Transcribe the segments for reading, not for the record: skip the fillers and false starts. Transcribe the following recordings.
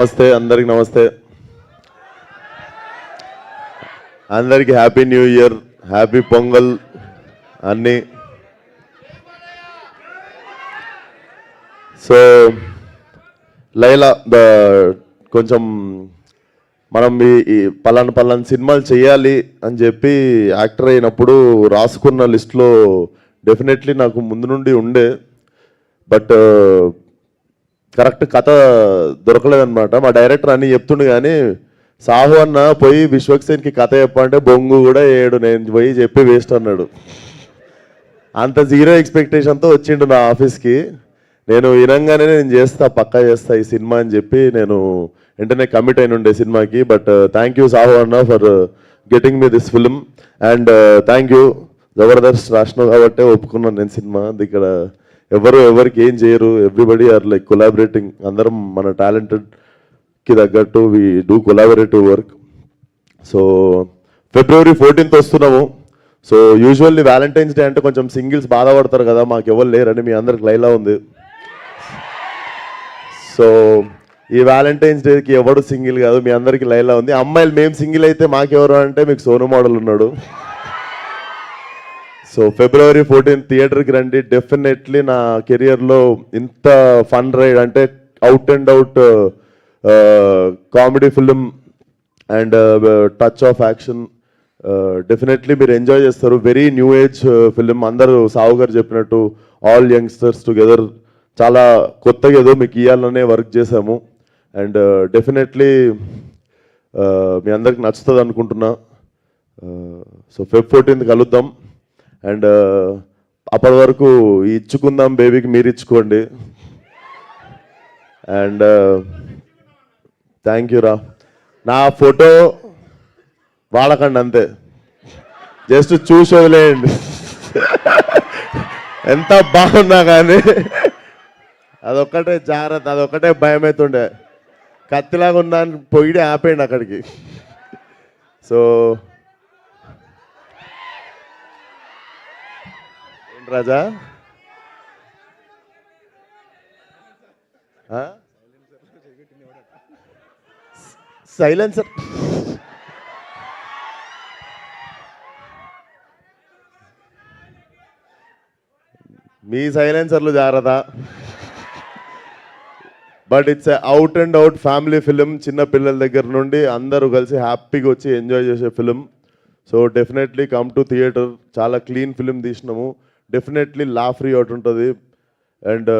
నమస్తే అందరికి నమస్తే అందరికి happy new year happy pongal అన్నీ సో లైలా కొంచెం మనం ఈ పలానా సినిమాలు చేయాలి అని చెప్పి యాక్టర్ అయినప్పుడు రాసుకున్న లిస్ట్లో డెఫినెట్లీ నాకు ముందు నుండి ఉండే బట్ కరెక్ట్ కథ దొరకలేదన్నమాట. మా డైరెక్టర్ అన్నీ చెప్తుండే కానీ సాహు అన్న పోయి విశ్వక్సేన్కి కథ చెప్పంటే బొంగు కూడా ఏడు నేను పోయి చెప్పి వేస్ట్ అన్నాడు. అంత జీరో ఎక్స్పెక్టేషన్తో వచ్చిండు నా ఆఫీస్కి. నేను వినంగానే నేను చేస్తా పక్కా చేస్తా ఈ సినిమా అని చెప్పి నేను వెంటనే కమిట్ అయిన ఉండే సినిమాకి. బట్ థ్యాంక్ యూ సాహు అన్న for getting me this film and thank you జబర్దస్త్ రాసినావు కాబట్టి ఒప్పుకున్నాను నేను సినిమా. ఇక్కడ ఎవరికి ఏం చేయరు, ఎవ్రీబడి ఆర్ లైక్ కొలాబరేటింగ్. అందరం మన టాలెంటెడ్కి తగ్గట్టు we do collaborative work. So February 14th వస్తున్నాము. సో యూజువల్లీ వ్యాలంటైన్స్ డే అంటే కొంచెం సింగిల్స్ బాధపడతారు కదా, మాకు ఎవరు లేరని మీ అందరికి లైలా ఉంది. సో ఈ వ్యాలంటైన్స్ డేకి ఎవడు సింగిల్ కాదు, మీ అందరికి లైలా ఉంది. అమ్మాయిలు మేము సింగిల్ అయితే మాకెవరు అంటే మీకు సోను మోడల్ ఉన్నాడు. సో February 14th థియేటర్కి రండి. డెఫినెట్లీ నా కెరియర్లో ఇంత ఫన్ రైడ్ అంటే out and out comedy film and touch of action definitely మీరు ఎంజాయ్ చేస్తారు. Very new age film. అందరూ సావు గారు చెప్పినట్టు ఆల్ యంగ్స్టర్స్ టుగెదర్ చాలా కొత్తగా ఏదో మీకు ఇవ్వాలనే వర్క్ చేశాము. అండ్ డెఫినెట్లీ మీ అందరికి నచ్చుతుంది అనుకుంటున్నా. సో Feb 14th కలుద్దాం. అండ్ అప్పటి వరకు ఇచ్చుకుందాం బేబీకి మీరు ఇచ్చుకోండి. అండ్ థ్యాంక్ యూ రా. నా ఫోటో వాడకండి అంతే, జస్ట్ చూసి వదిలేయండి. ఎంత బాగున్నా కానీ అదొక్కటే జాగ్రత్త, అదొక్కటే భయం అవుతుండే. కత్తిలాగా ఉన్నా పొయ్యి ఆపేయండి అక్కడికి. సో రాజా సైలెన్సర్ మీ సైలెన్సర్లు జాగ్రత్త. But it's out and out family film. చిన్న పిల్లల దగ్గర నుండి అందరూ కలిసి హ్యాపీగా వచ్చి ఎంజాయ్ చేసే film. So definitely come to theatre. చాలా క్లీన్ ఫిలిం తీసినాము. డెఫినెట్లీ లా ఫ్రీ అవుట్ ఉంటుంది. అండ్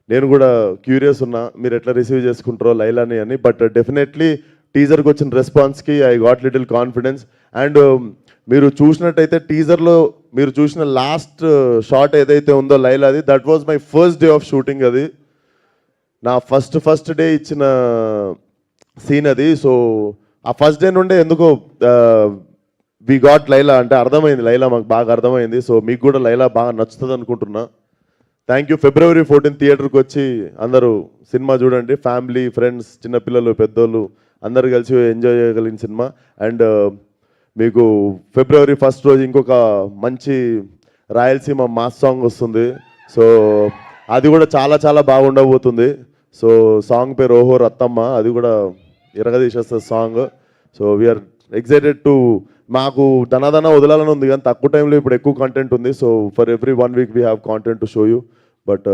నేను కూడా క్యూరియస్ ఉన్నా మీరు ఎట్లా రిసీవ్ చేసుకుంటారో లైలాని అని. బట్ డెఫినెట్లీ టీజర్కి వచ్చిన రెస్పాన్స్కి I got little confidence. And మీరు చూసినట్టయితే టీజర్లో మీరు చూసిన లాస్ట్ షాట్ ఏదైతే ఉందో లైలాది, that was my first day of shooting. అది నా ఫస్ట్ డే ఇచ్చిన సీన్ అది. సో ఆ ఫస్ట్ డే నుండే ఎందుకో వి గాట్ లైలా అంటే అర్థమైంది, లైలా మాకు బాగా అర్థమైంది. సో మీకు కూడా లైలా బాగా నచ్చుతుంది అనుకుంటున్నా. Thank you. February 14th థియేటర్కి వచ్చి అందరూ సినిమా చూడండి. ఫ్యామిలీ, ఫ్రెండ్స్, చిన్నపిల్లలు, పెద్దోళ్ళు అందరు కలిసి ఎంజాయ్ చేయగలిగిన సినిమా. అండ్ మీకు February 1st రోజు ఇంకొక మంచి రాయలసీమ మాస్ సాంగ్ వస్తుంది. సో అది కూడా చాలా చాలా బాగుండబోతుంది. సో సాంగ్ పేరు ఓహో రత్తమ్మ. అది కూడా ఇరగదీసేస్తుంది song. So we are excited to. మాకు ధనాధన వదలాలని ఉంది కానీ తక్కువ టైంలో ఇప్పుడు ఎక్కువ కంటెంట్ ఉంది. So for every 1 week we have content to show you. But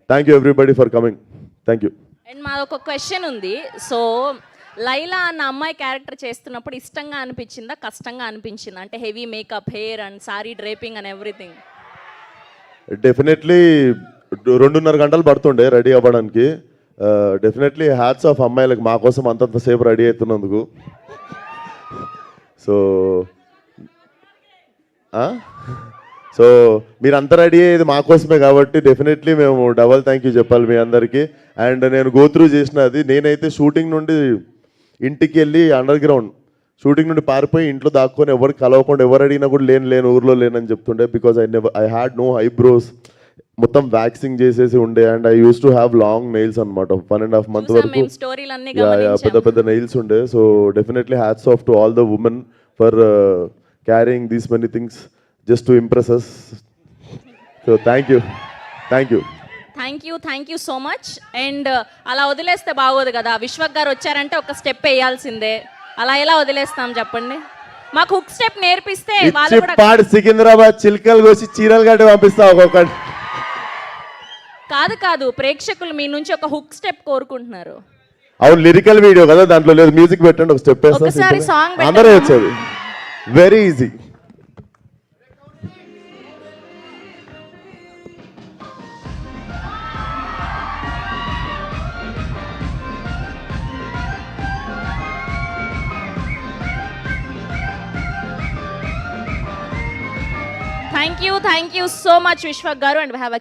thank you everybody for coming. Thank you. And మాదొక క్వశ్చన్ ఉంది. సో లైలా అన్న అమ్మాయి క్యారెక్టర్ చేస్తున్నప్పుడు ఇష్టంగా అనిపించిందా, కష్టంగా అనిపించిందా? అంటే heavy makeup, hair and sari draping and everything. Definitely 2.5 గంటలు పడుతుండే రెడీ అవ్వడానికి. డెఫినెట్లీ హ్యాట్స్ ఆఫ్ అమ్మాయిలకు మా కోసం అంతంతసేపు రెడీ అవుతున్నందుకు. సో మీరంతా రెడీ అయ్యేది మా కోసమే కాబట్టి డెఫినెట్లీ మేము డబల్ థ్యాంక్ యూ చెప్పాలి మీ అందరికీ. అండ్ నేను గోత్రూ చేసినది, నేనైతే షూటింగ్ నుండి ఇంటికి వెళ్ళి అండర్ గ్రౌండ్ షూటింగ్ నుండి పారిపోయి ఇంట్లో దాక్కొని ఎవరికి కలవకుండా ఎవరు అడిగినా కూడా లేను ఊర్లో లేనని చెప్తుండే. Because I had no eyebrows, మొత్తం వ్యాక్సింగ్ చేసేసి ఉండే. And I use to have long nails అనమాట. 1.5 months వరకు పెద్ద నెయిల్స్ ఉండే. So definitely hats off to all the women for carrying these many things just to impress us. So thank you. Thank you so much. And అలా వదిలేస్తే బాగోదు కదా, విశ్వక్ గారు వచ్చారంటే ఒక స్టెప్ వేయాల్సిందే, అలా ఎలా వదిలేస్తాం చెప్పండి. మాకు హుక్ స్టెప్ నేర్పిస్తే వాళ్ళు కూడా. పాడు సికింద్రాబాద్ చిల్కలు కోసి చీరలు కట్టి పంపిస్తా ఒక్కొక్కటి. కాదు ప్రేక్షకులు మీ నుంచి ఒక హుక్ స్టెప్ కోరుకుంటున్నారు. అవును, లిరికల్ వీడియో కదా, దాంట్లో లేదు, మ్యూజిక్ పెట్టండి, ఒక స్టెప్ ఒకసారి సాంగ్ వేస్తా, అందరూ వచ్చేది, very easy. Thank you so much Vishwak గారు. And have